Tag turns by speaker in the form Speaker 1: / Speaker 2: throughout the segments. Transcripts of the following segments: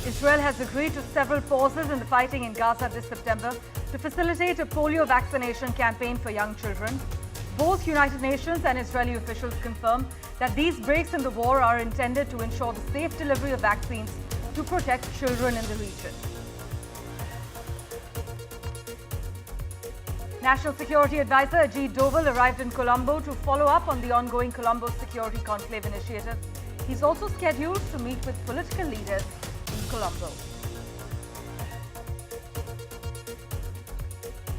Speaker 1: Israel has agreed to several pauses in the fighting in Gaza this September to facilitate a polio vaccination campaign for young children. Both United Nations and Israeli officials confirm that these breaks in the war are intended to ensure the safe delivery of vaccines to protect children in the region. National Security Advisor Ajit Doval arrived in Colombo to follow up on the ongoing Colombo Security Conclave initiative. He's also scheduled to meet with political leaders in Colombo.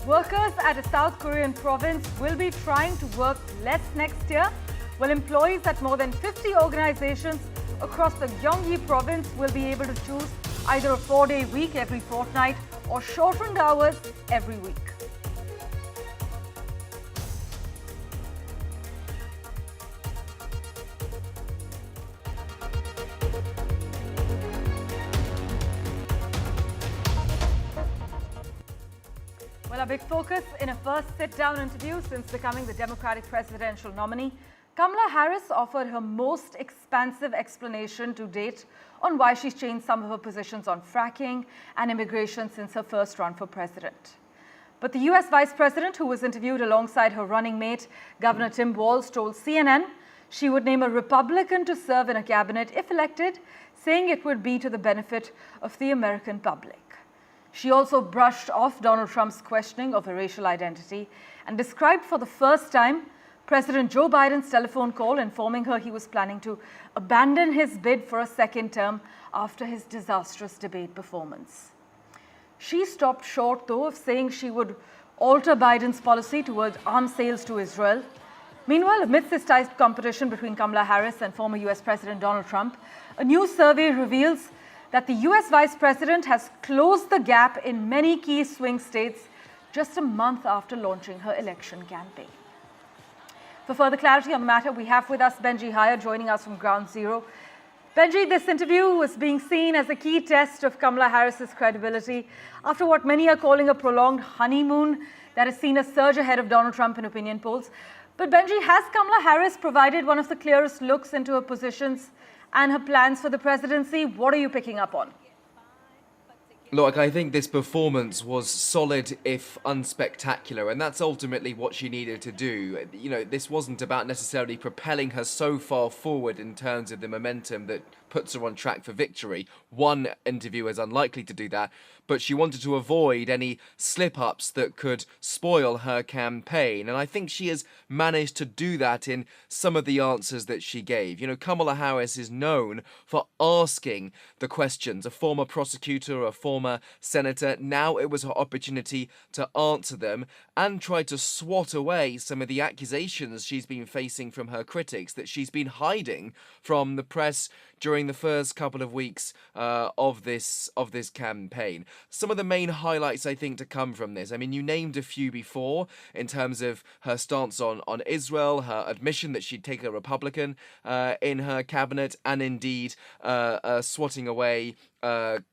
Speaker 1: Workers at a South Korean province will be trying to work less next year, while employees at more than 50 organizations across the Gyeonggi province will be able to choose either a 4-day week every fortnight or shortened hours every week. Well, a big focus in a first sit-down interview since becoming the Democratic presidential nominee, Kamala Harris offered her most expansive explanation to date on why she's changed some of her positions on fracking and immigration since her first run for president. But the US Vice President, who was interviewed alongside her running mate, Governor Tim Walz, told CNN she would name a Republican to serve in a cabinet if elected, saying it would be to the benefit of the American public. She also brushed off Donald Trump's questioning of her racial identity and described for the first time President Joe Biden's telephone call informing her he was planning to abandon his bid for a second term after his disastrous debate performance. She stopped short, though, of saying she would alter Biden's policy towards arms sales to Israel. Meanwhile, amidst this tight competition between Kamala Harris and former US President Donald Trump, a new survey reveals that the US Vice President has closed the gap in many key swing states just a month after launching her election campaign. For further clarity on the matter, we have with us Benji Haya joining us from Ground Zero. Benji, this interview was being seen as a key test of Kamala Harris's credibility after what many are calling a prolonged honeymoon that has seen a surge ahead of Donald Trump in opinion polls. But Benji, has Kamala Harris provided one of the clearest looks into her positions and her plans for the presidency? What are you picking up on?
Speaker 2: Look, I think this performance was solid if unspectacular, and that's ultimately what she needed to do. You know, this wasn't about necessarily propelling her so far forward in terms of the momentum that puts her on track for victory. One interview is unlikely to do that, but she wanted to avoid any slip-ups that could spoil her campaign, and I think she has managed to do that in some of the answers that she gave. You know, Kamala Harris is known for asking the questions. A former prosecutor, a former senator, now it was her opportunity to answer them and try to swat away some of the accusations she's been facing from her critics that she's been hiding from the press during the first couple of weeks of this campaign. Some of the main highlights, I think, to come from this. I mean, you named a few before in terms of her stance on Israel, her admission that she'd take a Republican in her cabinet, and indeed swatting away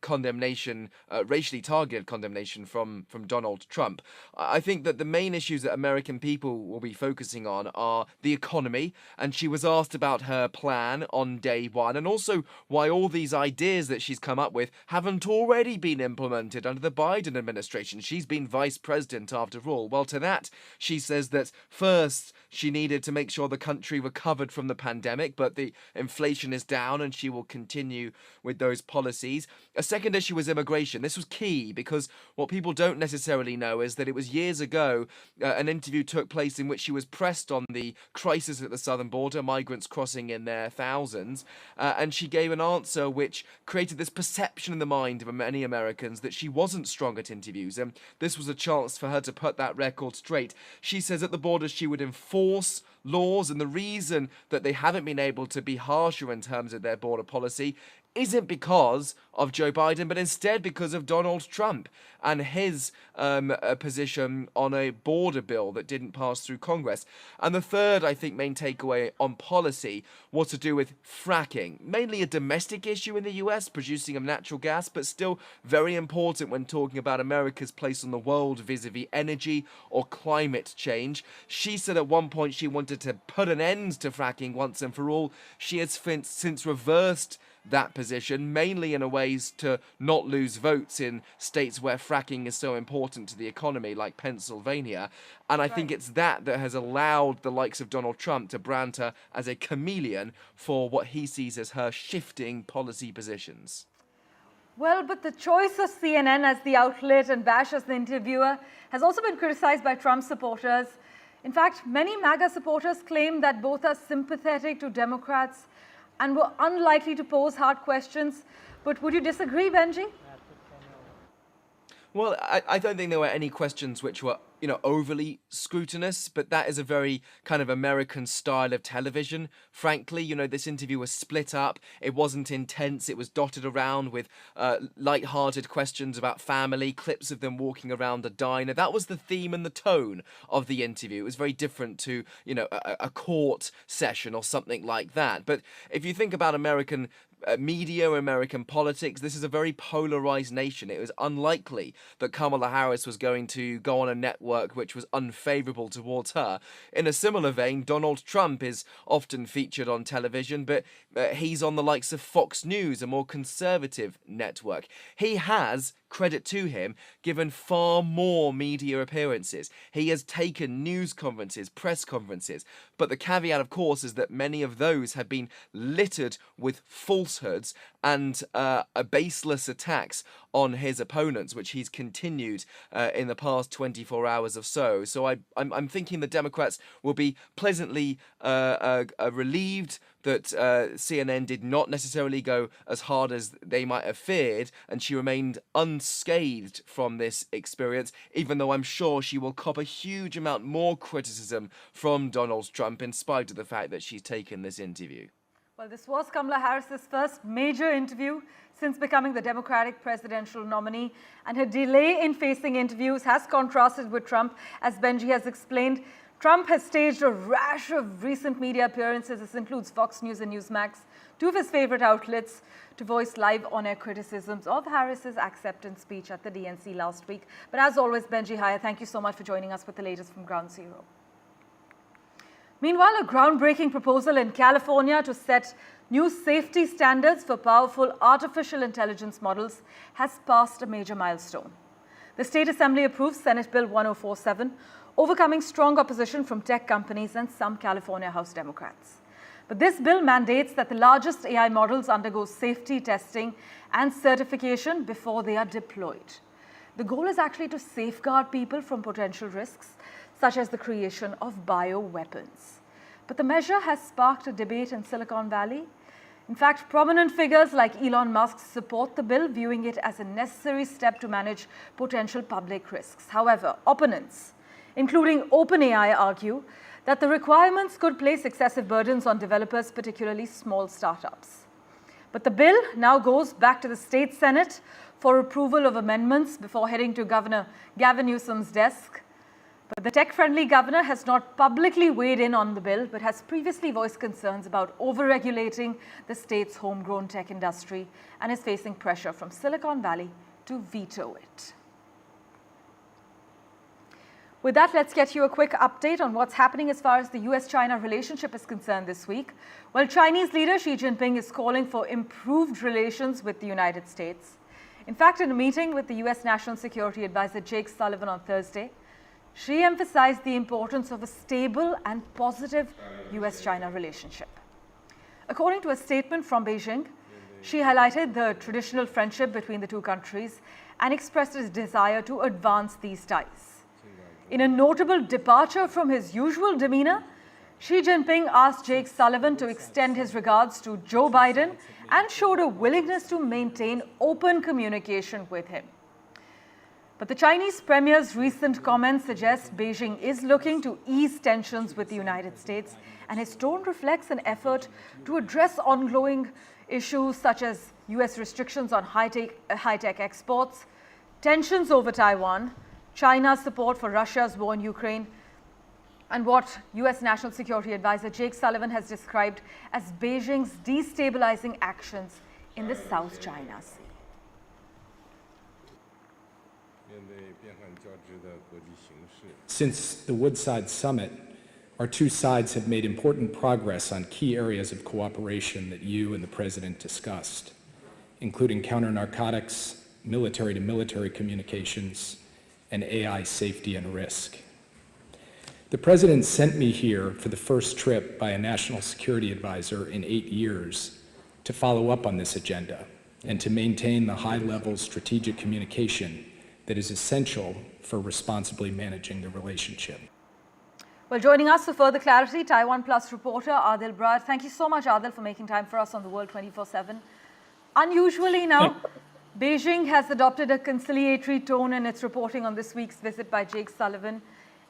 Speaker 2: condemnation, racially targeted condemnation from Donald Trump. I think that the main issues that American people will be focusing on are the economy, and she was asked about her plan on day one, and also why all these ideas that she's come up with haven't already been implemented under the Biden administration. She's been vice president after all. Well, to that, she says that first she needed to make sure the country recovered from the pandemic, but the inflation is down and she will continue with those policies. A second issue was immigration. This was key because what people don't necessarily know is that it was years ago an interview took place in which she was pressed on the crisis at the southern border, migrants crossing in their thousands, and she gave an answer which created this perception in the mind of many Americans that she wasn't strong at interviews, and this was a chance for her to put that record straight. She says at the border she would enforce laws, and the reason that they haven't been able to be harsher in terms of their border policy isn't because of Joe Biden, but instead because of Donald Trump and his position on a border bill that didn't pass through Congress. And the third, I think, main takeaway on policy was to do with fracking, mainly a domestic issue in the US, producing of natural gas, but still very important when talking about America's place on the world vis-a-vis energy or climate change. She said at one point she wanted to put an end to fracking once and for all. She has since reversed that position, mainly in a ways to not lose votes in states where fracking is so important to the economy, like Pennsylvania. And I think it's that has allowed the likes of Donald Trump to brand her as a chameleon for what he sees as her shifting policy positions.
Speaker 1: Well, but the choice of CNN as the outlet and Bash as the interviewer has also been criticized by Trump supporters. In fact, many MAGA supporters claim that both are sympathetic to Democrats and were unlikely to pose hard questions. But would you disagree, Benji?
Speaker 2: Well, I don't think there were any questions which were, overly scrutinous, but that is a very kind of American style of television. Frankly, this interview was split up. It wasn't intense. It was dotted around with light-hearted questions about family, clips of them walking around a diner. That was the theme and the tone of the interview. It was very different to, a court session or something like that. But if you think about American media, American politics, this is a very polarized nation. It was unlikely that Kamala Harris was going to go on a network which was unfavorable towards her. In a similar vein, Donald Trump is often featured on television, but he's on the likes of Fox News, a more conservative network. He has, credit to him, given far more media appearances. He has taken news conferences, press conferences, but the caveat, of course, is that many of those have been littered with falsehoods and baseless attacks on his opponents, which he's continued in the past 24 hours or so. So I'm thinking the Democrats will be pleasantly relieved that CNN did not necessarily go as hard as they might have feared, and she remained unscathed from this experience, even though I'm sure she will cop a huge amount more criticism from Donald Trump in spite of the fact that she's taken this interview.
Speaker 1: Well, this was Kamala Harris's first major interview since becoming the Democratic presidential nominee, and her delay in facing interviews has contrasted with Trump, as Benji has explained. Trump has staged a rash of recent media appearances. This includes Fox News and Newsmax, two of his favorite outlets, to voice live on-air criticisms of Harris's acceptance speech at the DNC last week. But as always, Benji Haya, thank you so much for joining us with the latest from Ground Zero. Meanwhile, a groundbreaking proposal in California to set new safety standards for powerful artificial intelligence models has passed a major milestone. The State Assembly approved Senate Bill 1047, overcoming strong opposition from tech companies and some California House Democrats. But this bill mandates that the largest AI models undergo safety testing and certification before they are deployed. The goal is actually to safeguard people from potential risks, such as the creation of bioweapons. But the measure has sparked a debate in Silicon Valley. In fact, prominent figures like Elon Musk support the bill, viewing it as a necessary step to manage potential public risks. However, opponents, including OpenAI, argue that the requirements could place excessive burdens on developers, particularly small startups. But the bill now goes back to the state Senate for approval of amendments before heading to Governor Gavin Newsom's desk. But the tech-friendly governor has not publicly weighed in on the bill, but has previously voiced concerns about over-regulating the state's homegrown tech industry and is facing pressure from Silicon Valley to veto it. With that, let's get you a quick update on what's happening as far as the US-China relationship is concerned this week. Well, Chinese leader Xi Jinping is calling for improved relations with the United States. In fact, in a meeting with the US National Security Advisor Jake Sullivan on Thursday, Xi emphasized the importance of a stable and positive US-China relationship. According to a statement from Beijing, Xi highlighted the traditional friendship between the two countries and expressed his desire to advance these ties. In a notable departure from his usual demeanor, Xi Jinping asked Jake Sullivan to extend his regards to Joe Biden and showed a willingness to maintain open communication with him. But the Chinese premier's recent comments suggest Beijing is looking to ease tensions with the United States, and his tone reflects an effort to address ongoing issues such as US restrictions on high-tech exports, tensions over Taiwan, China's support for Russia's war in Ukraine, and what US National Security Advisor Jake Sullivan has described as Beijing's destabilizing actions in the South China Sea.
Speaker 3: Since the Woodside Summit, Our two sides have made important progress on key areas of cooperation that you and the President discussed, including counter-narcotics, military-to-military communications, and AI safety and risk. The President sent me here for the first trip by a national security advisor in 8 years to follow up on this agenda and to maintain the high-level strategic communication that is essential for responsibly managing the relationship.
Speaker 1: Well, joining us for further clarity, Taiwan Plus reporter Adil Brad. Thank you so much, Adil, for making time for us on the World 24/7. Unusually now, Beijing has adopted a conciliatory tone in its reporting on this week's visit by Jake Sullivan,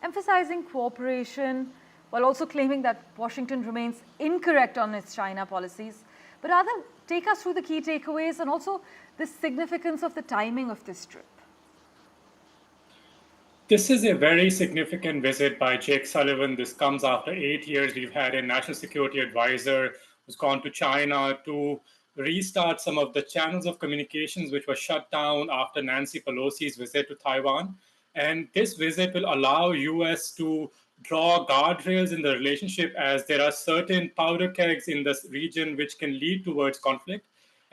Speaker 1: emphasizing cooperation while also claiming that Washington remains incorrect on its China policies. But Adil, take us through the key takeaways and also the significance of the timing of this trip.
Speaker 4: This is a very significant visit by Jake Sullivan. This comes after 8 years. We've had a national security advisor who's gone to China to restart some of the channels of communications which were shut down after Nancy Pelosi's visit to Taiwan. And this visit will allow US to draw guardrails in the relationship, as there are certain powder kegs in this region which can lead towards conflict.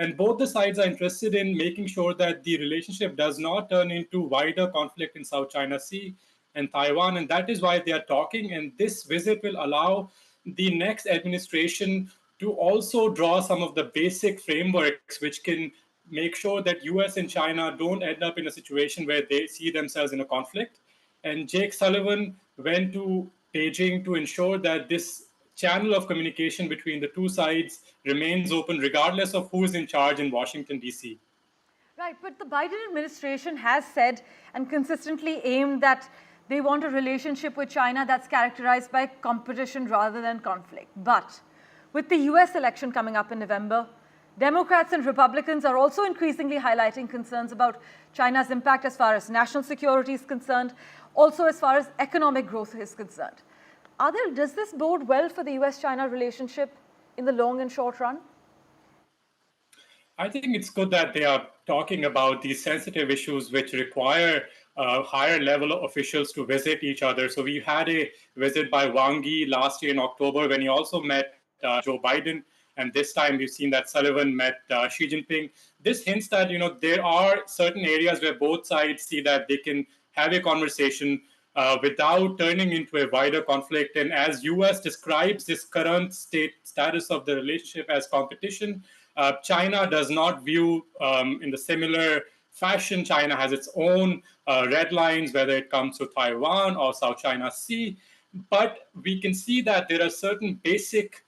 Speaker 4: And both the sides are interested in making sure that the relationship does not turn into wider conflict in South China Sea and Taiwan. And that is why they are talking. And this visit will allow the next administration to also draw some of the basic frameworks which can make sure that US and China don't end up in a situation where they see themselves in a conflict. And Jake Sullivan went to Beijing to ensure that this channel of communication between the two sides remains open regardless of who is in charge in Washington, D.C.
Speaker 1: Right, but the Biden administration has said and consistently aimed that they want a relationship with China that's characterized by competition rather than conflict. But with the US election coming up in November, Democrats and Republicans are also increasingly highlighting concerns about China's impact as far as national security is concerned, also as far as economic growth is concerned. Adil, does this bode well for the US-China relationship in the long and short run?
Speaker 4: I think it's good that they are talking about these sensitive issues which require higher level of officials to visit each other. So we had a visit by Wang Yi last year in October when he also met Joe Biden. And this time we've seen that Sullivan met Xi Jinping. This hints that, there are certain areas where both sides see that they can have a conversation without turning into a wider conflict. And as US describes this current status of the relationship as competition, China does not view in the similar fashion. China has its own red lines, whether it comes to Taiwan or South China Sea. But we can see that there are certain basic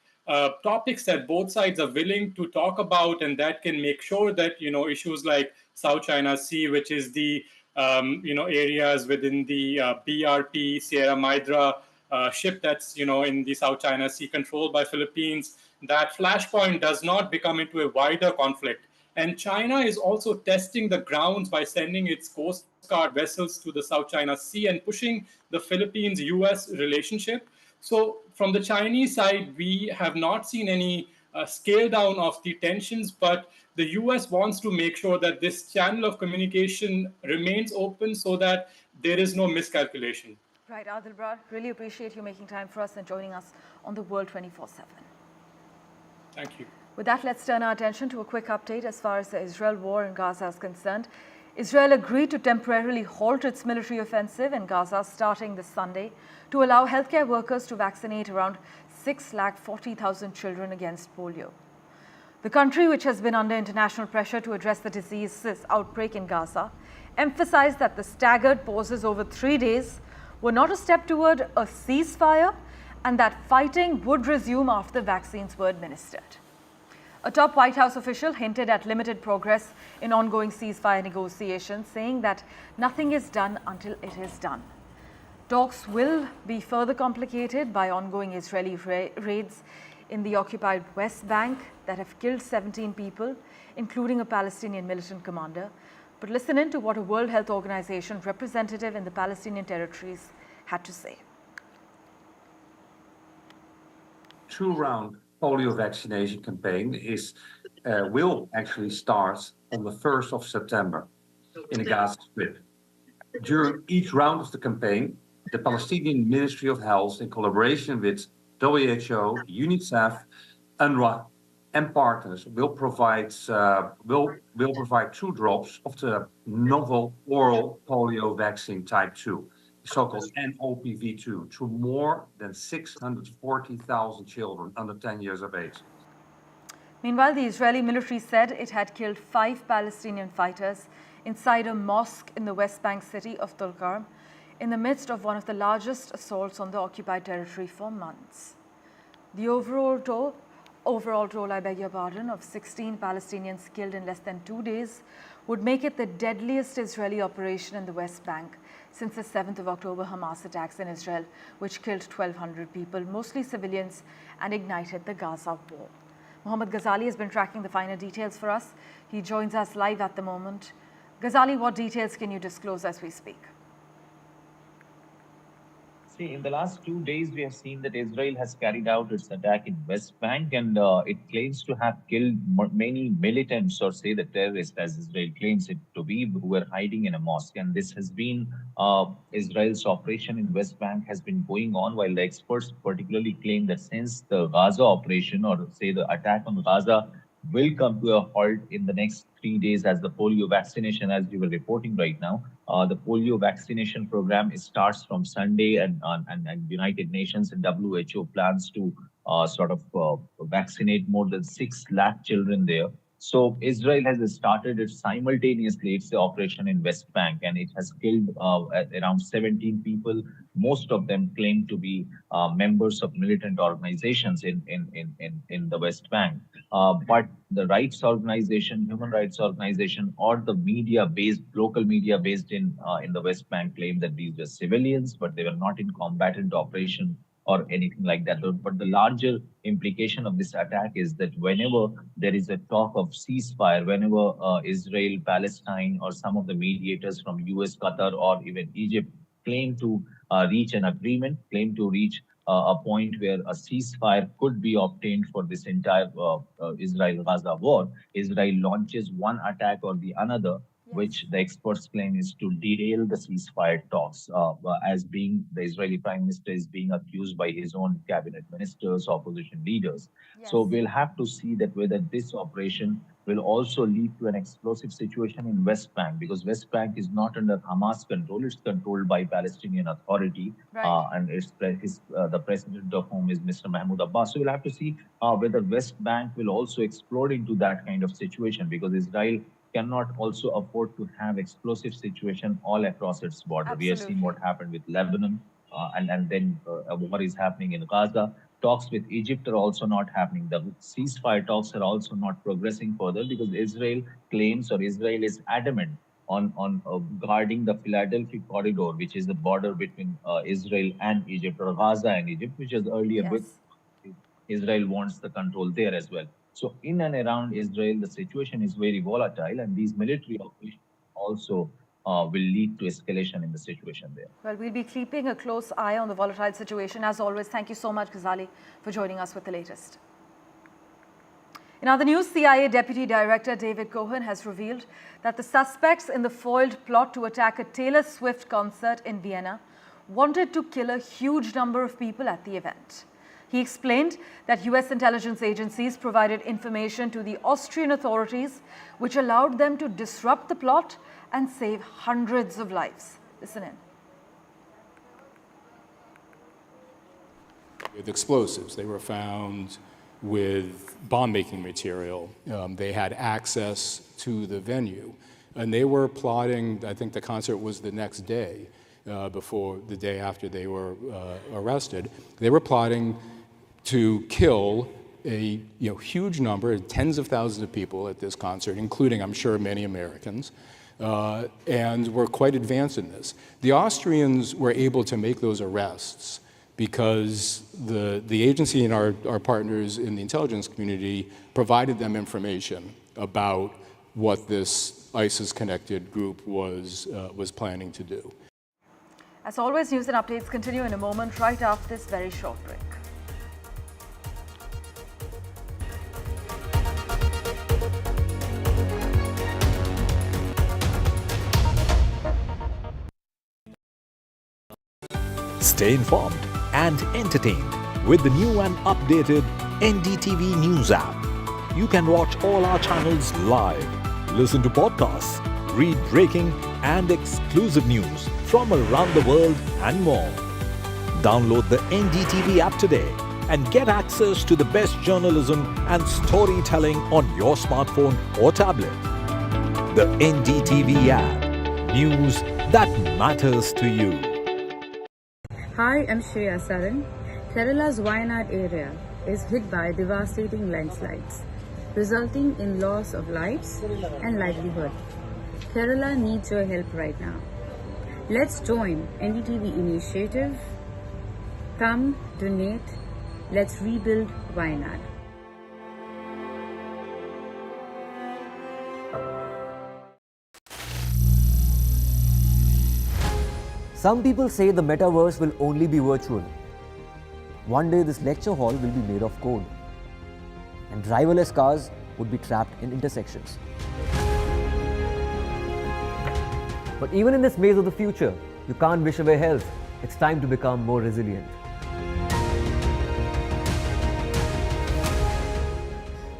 Speaker 4: topics that both sides are willing to talk about, and that can make sure that, issues like South China Sea, which is the areas within the BRP Sierra Madre ship that's in the South China Sea controlled by Philippines, that flashpoint does not become into a wider conflict. And China is also testing the grounds by sending its Coast Guard vessels to the South China Sea and pushing the Philippines-US relationship. So from the Chinese side, we have not seen any scale down of the tensions, but the US wants to make sure that this channel of communication remains open so that there is no miscalculation.
Speaker 1: Right, Adil Brad, really appreciate you making time for us and joining us on the World 24/7.
Speaker 4: Thank you.
Speaker 1: With that, let's turn our attention to a quick update as far as the Israel war in Gaza is concerned. Israel agreed to temporarily halt its military offensive in Gaza starting this Sunday to allow healthcare workers to vaccinate around 640,000 children against polio. The country, which has been under international pressure to address the disease's outbreak in Gaza, emphasized that the staggered pauses over 3 days were not a step toward a ceasefire and that fighting would resume after the vaccines were administered. A top White House official hinted at limited progress in ongoing ceasefire negotiations, saying that nothing is done until it is done. Talks will be further complicated by ongoing Israeli raids in the occupied West Bank that have killed 17 people, including a Palestinian militant commander. But listen in to what a World Health Organization representative in the Palestinian territories had to say.
Speaker 5: Two-round polio vaccination campaign will actually start on the 1st of September in the Gaza Strip. During each round of the campaign, the Palestinian Ministry of Health, in collaboration with WHO, UNICEF, UNRWA, and partners, will provide 2 drops of the novel oral polio vaccine type 2, the so-called NOPV2, to more than 640,000 children under 10 years of age.
Speaker 1: Meanwhile, the Israeli military said it had killed 5 Palestinian fighters inside a mosque in the West Bank city of Tulkarm in the midst of one of the largest assaults on the occupied territory for months. The overall toll, of 16 Palestinians killed in less than 2 days would make it the deadliest Israeli operation in the West Bank since the 7th of October Hamas attacks in Israel, which killed 1,200 people, mostly civilians, and ignited the Gaza War. Mohammed Ghazali has been tracking the finer details for us. He joins us live at the moment. Ghazali, what details can you disclose as we speak?
Speaker 6: See, in the last 2 days, we have seen that Israel has carried out its attack in West Bank, and it claims to have killed many militants, or say the terrorists, as Israel claims it to be, who were hiding in a mosque. And this has been Israel's operation in West Bank has been going on, while the experts particularly claim that since the Gaza operation, or say the attack on Gaza, will come to a halt in the next 3 days as the polio vaccination, as we were reporting right now. The polio vaccination program starts from Sunday, and United Nations and WHO plans to vaccinate more than 6 lakh children there. So Israel has started it simultaneously. It's the operation in West Bank, and it has killed around 17 people. Most of them claim to be members of militant organizations in the West Bank. But the rights organization, human rights organization, or the local media based in the West Bank claim that these were civilians, but they were not in combatant operation or anything like that. But the larger implication of this attack is that whenever there is a talk of ceasefire, whenever Israel, Palestine, or some of the mediators from US, Qatar, or even Egypt claim to reach an agreement, claim to reach a point where a ceasefire could be obtained for this entire Israel-Gaza war, Israel launches one attack or the another, which the experts claim is to derail the ceasefire talks, as being the Israeli Prime Minister is being accused by his own cabinet ministers, opposition leaders. Yes. So we'll have to see that whether this operation will also lead to an explosive situation in West Bank, because West Bank is not under Hamas control; it's controlled by Palestinian Authority, right. And the president of whom is Mr. Mahmoud Abbas. So we'll have to see whether West Bank will also explode into that kind of situation, because Israel cannot also afford to have explosive situation all across its border. Absolutely. We have seen what happened with Lebanon, and then a war is happening in Gaza. Talks with Egypt are also not happening. The ceasefire talks are also not progressing further, because Israel claims, or Israel is adamant on guarding the Philadelphia corridor, which is the border between Israel and Egypt, or Gaza and Egypt, which is earlier with Israel wants the control there as well. So in and around Israel, the situation is very volatile, and these military operations also will lead to escalation in the situation there.
Speaker 1: Well, we'll be keeping a close eye on the volatile situation. As always, thank you so much, Ghazali, for joining us with the latest. In other news, CIA Deputy Director David Kohan has revealed that the suspects in the foiled plot to attack a Taylor Swift concert in Vienna wanted to kill a huge number of people at the event. He explained that US intelligence agencies provided information to the Austrian authorities, which allowed them to disrupt the plot and save hundreds of lives. Listen in.
Speaker 3: With explosives, they were found with bomb-making material. They had access to the venue, and they were plotting. I think the concert was the next day, before the day after they were arrested. They were plotting to kill a huge number, tens of thousands of people at this concert, including, I'm sure, many Americans, and were quite advanced in this. The Austrians were able to make those arrests because the agency and our partners in the intelligence community provided them information about what this ISIS-connected group was planning to do.
Speaker 1: As always, news and updates continue in a moment, right after this very short break.
Speaker 7: Stay informed and entertained with the new and updated NDTV News app. You can watch all our channels live, listen to podcasts, read breaking and exclusive news from around the world and more. Download the NDTV app today and get access to the best journalism and storytelling on your smartphone or tablet. The NDTV app. News that matters to you.
Speaker 8: Hi, I'm Shreya Saran. Kerala's Wayanad area is hit by devastating landslides, resulting in loss of lives and livelihood. Kerala needs your help right now. Let's join NDTV initiative. Come, donate. Let's rebuild Wayanad.
Speaker 9: Some people say the metaverse will only be virtual. One day this lecture hall will be made of code, and driverless cars would be trapped in intersections. But even in this maze of the future, you can't wish away health. It's time to become more resilient.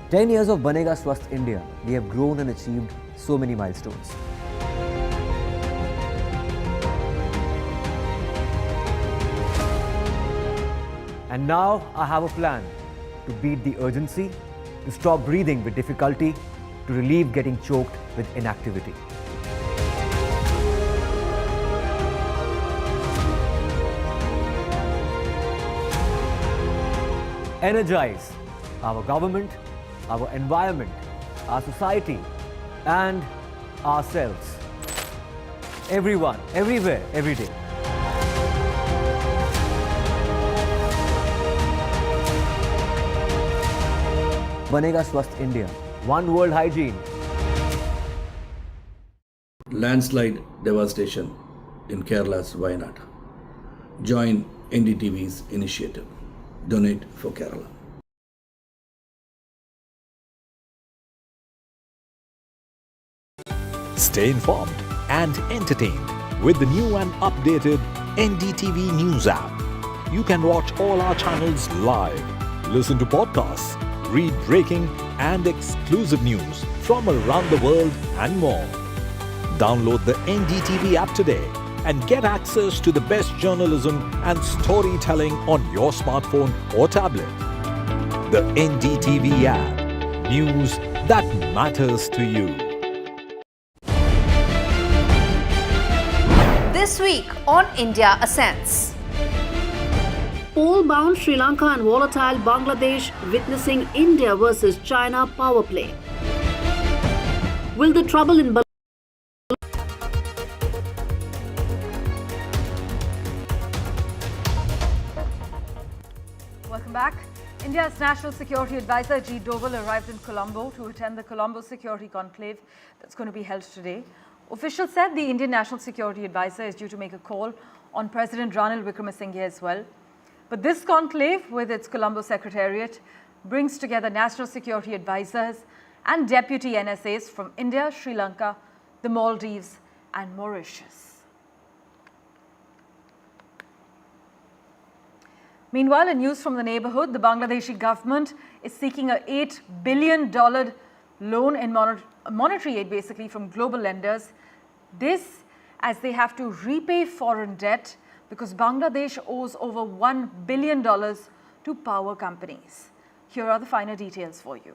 Speaker 9: "10 years of Banega Swasth India, we have grown and achieved so many milestones. And now I have a plan to beat the urgency, to stop breathing with difficulty, to relieve getting choked with inactivity. Energize our government, our environment, our society, and ourselves. Everyone, everywhere, every day. Banega Swasth India. One world hygiene.
Speaker 10: Landslide devastation in Kerala's Wayanad. Join NDTV's initiative. Donate for Kerala.
Speaker 7: Stay informed and entertained with the new and updated NDTV News app. You can watch all our channels live, listen to podcasts, read breaking and exclusive news from around the world and more. Download the NDTV app today and get access to the best journalism and storytelling on your smartphone or tablet. The NDTV app. News that matters to you.
Speaker 11: This week on India Ascends.
Speaker 12: Pole-bound Sri Lanka and volatile Bangladesh witnessing India versus China power play. Will the trouble in
Speaker 1: Welcome back. India's National Security Advisor G. Doval arrived in Colombo to attend the Colombo Security Conclave that's going to be held today. Officials said the Indian National Security Advisor is due to make a call on President Ranil Wickremesinghe as well. But this conclave, with its Colombo Secretariat, brings together national security advisors and deputy NSAs from India, Sri Lanka, the Maldives and Mauritius. Meanwhile, in news from the neighborhood, the Bangladeshi government is seeking a $8 billion loan in monetary aid basically from global lenders. This as they have to repay foreign debt because Bangladesh owes over $1 billion to power companies. Here are the finer details for you.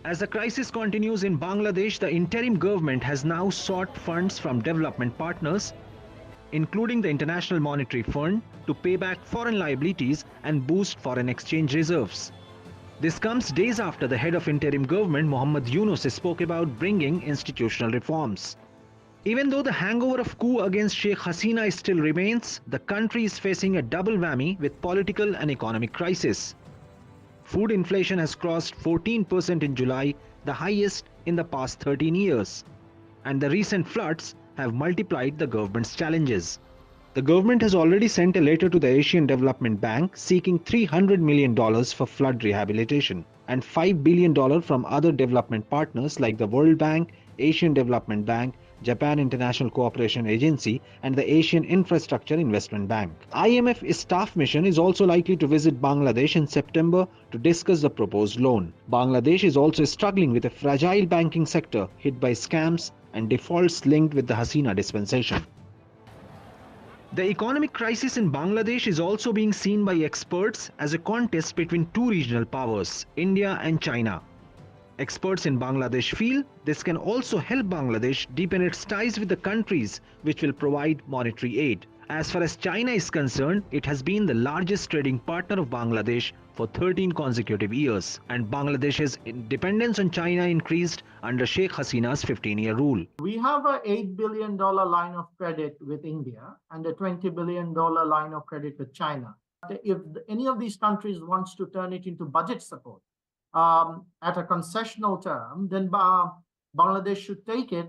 Speaker 13: As the crisis continues in Bangladesh, the interim government has now sought funds from development partners, including the International Monetary Fund, to pay back foreign liabilities and boost foreign exchange reserves. This comes days after the head of interim government, Mohammad Yunus, spoke about bringing institutional reforms. Even though the hangover of coup against Sheikh Hasina still remains, the country is facing a double whammy with political and economic crisis. Food inflation has crossed 14% in July, the highest in the past 13 years. And the recent floods have multiplied the government's challenges. The government has already sent a letter to the Asian Development Bank seeking $300 million for flood rehabilitation and $5 billion from other development partners like the World Bank, Asian Development Bank, Japan International Cooperation Agency, and the Asian Infrastructure Investment Bank. IMF staff mission is also likely to visit Bangladesh in September to discuss the proposed loan. Bangladesh is also struggling with a fragile banking sector hit by scams and defaults linked with the Hasina dispensation. The economic crisis in Bangladesh is also being seen by experts as a contest between two regional powers, India and China. Experts in Bangladesh feel this can also help Bangladesh deepen its ties with the countries which will provide monetary aid. As far as China is concerned, it has been the largest trading partner of Bangladesh for 13 consecutive years, and Bangladesh's dependence on China increased under Sheikh Hasina's 15-year rule.
Speaker 14: We have an $8 billion line of credit with India and a $20 billion line of credit with China. If any of these countries wants to turn it into budget support at a concessional term, then Bangladesh should take it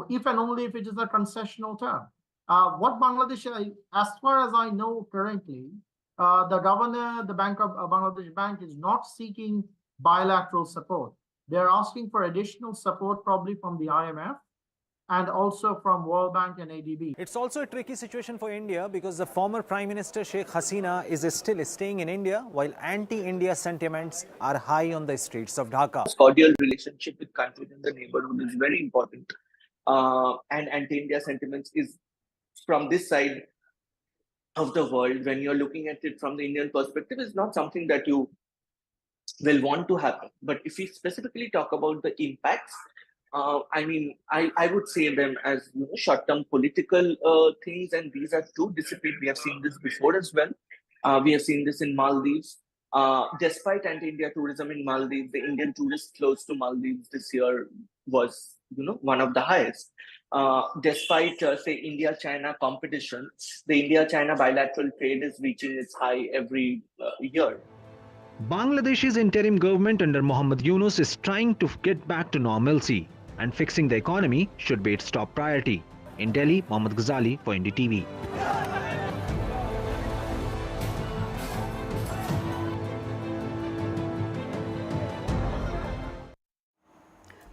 Speaker 14: if and only if it is a concessional term. What Bangladesh, as far as I know currently, the governor, the Bank of Bangladesh Bank is not seeking bilateral support. They're asking for additional support probably from the IMF and also from World Bank and ADB.
Speaker 9: It's also a tricky situation for India because the former Prime Minister Sheikh Hasina is still staying in India while anti-India sentiments are high on the streets of Dhaka.
Speaker 15: Cordial relationship with countries in the neighborhood is very important. And anti-India sentiments is from this side of the world, when you're looking at it from the Indian perspective, is not something that you will want to happen. But if we specifically talk about the impacts, I would say them as short-term political things, and these are too dissipate. We have seen this before as well. We have seen this in Maldives. Despite anti-India tourism in Maldives, the Indian tourist flows to Maldives this year was one of the highest. Despite say India-China competition, the India-China bilateral trade is reaching its high every year.
Speaker 13: Bangladesh's interim government under Mohammad Yunus is trying to get back to normalcy, and fixing the economy should be its top priority. In Delhi, Mohammad Ghazali for NDTV.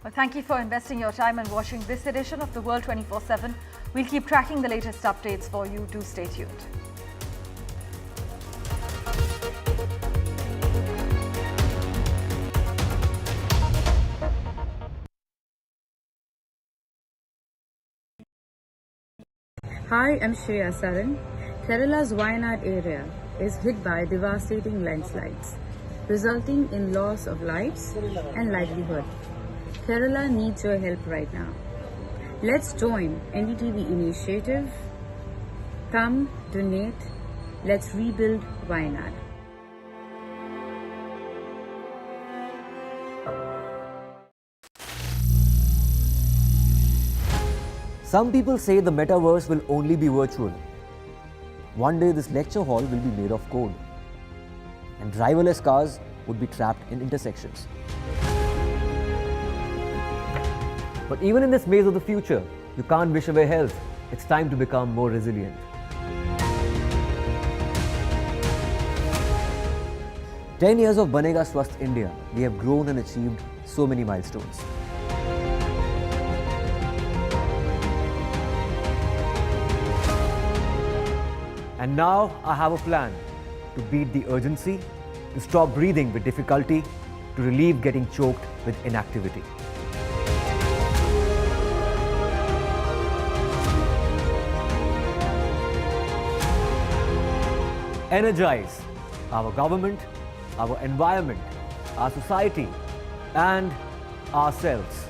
Speaker 1: Well, thank you for investing your time and watching this edition of The World 24/7. We'll keep tracking the latest updates for you. Do stay tuned.
Speaker 8: Hi, I'm Shreya Saran. Kerala's Wayanad area is hit by devastating landslides, resulting in loss of lives and livelihood. Kerala needs your help right now. Let's join NDTV initiative. Come, donate. Let's rebuild Wayanad.
Speaker 9: Some people say the metaverse will only be virtual. One day this lecture hall will be made of code, and driverless cars would be trapped in intersections. But even in this maze of the future, you can't wish away health. It's time to become more resilient. "10 years of Banega Swasth India, we have grown and achieved so many milestones. And now I have a plan to beat the urgency, to stop breathing with difficulty, to relieve getting choked with inactivity. Energize our government, our environment, our society, and ourselves.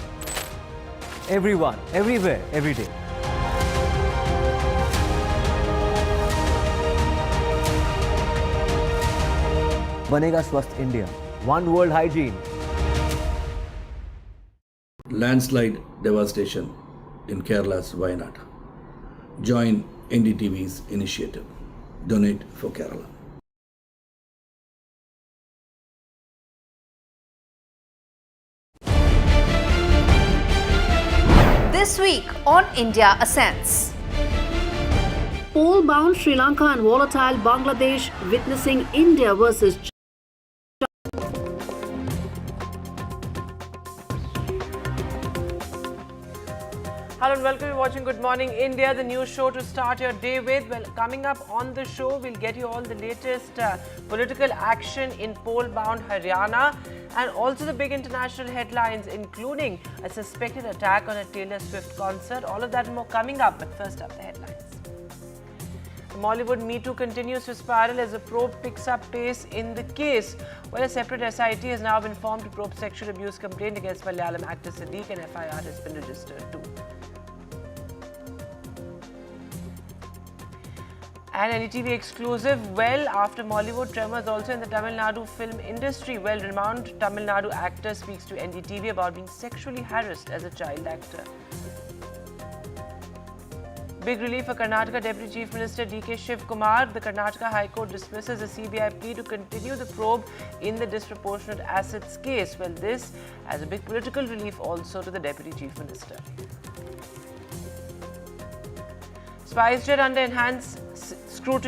Speaker 9: Everyone, everywhere, every day. Banega Swasth India. One World Hygiene.
Speaker 10: Landslide devastation in Kerala's Wayanad. Join NDTV's initiative. Donate for Kerala.
Speaker 11: This week on India Ascends.
Speaker 12: Pole-bound Sri Lanka and volatile Bangladesh witnessing India versus China.
Speaker 16: Hello and welcome. You're watching Good Morning India, the news show to start your day with. Well, coming up on the show, we'll get you all the latest political action in pole-bound Haryana and also the big international headlines, including a suspected attack on a Taylor Swift concert. All of that and more coming up, but first up, the headlines. The Mollywood Me Too continues to spiral as the probe picks up pace in the case. Well, a separate SIT has now been formed to probe sexual abuse complaint against Malayalam actor Sadiq, and FIR has been registered too. And NDTV exclusive, well, after Mollywood tremors also in the Tamil Nadu film industry. Well, renowned Tamil Nadu actor speaks to NDTV about being sexually harassed as a child actor. Big relief for Karnataka Deputy Chief Minister D.K. Shiv Kumar. The Karnataka High Court dismisses a CBI plea to continue the probe in the disproportionate assets case. Well, this as a big political relief also to the Deputy Chief Minister. SpiceJet under enhanced scrutiny.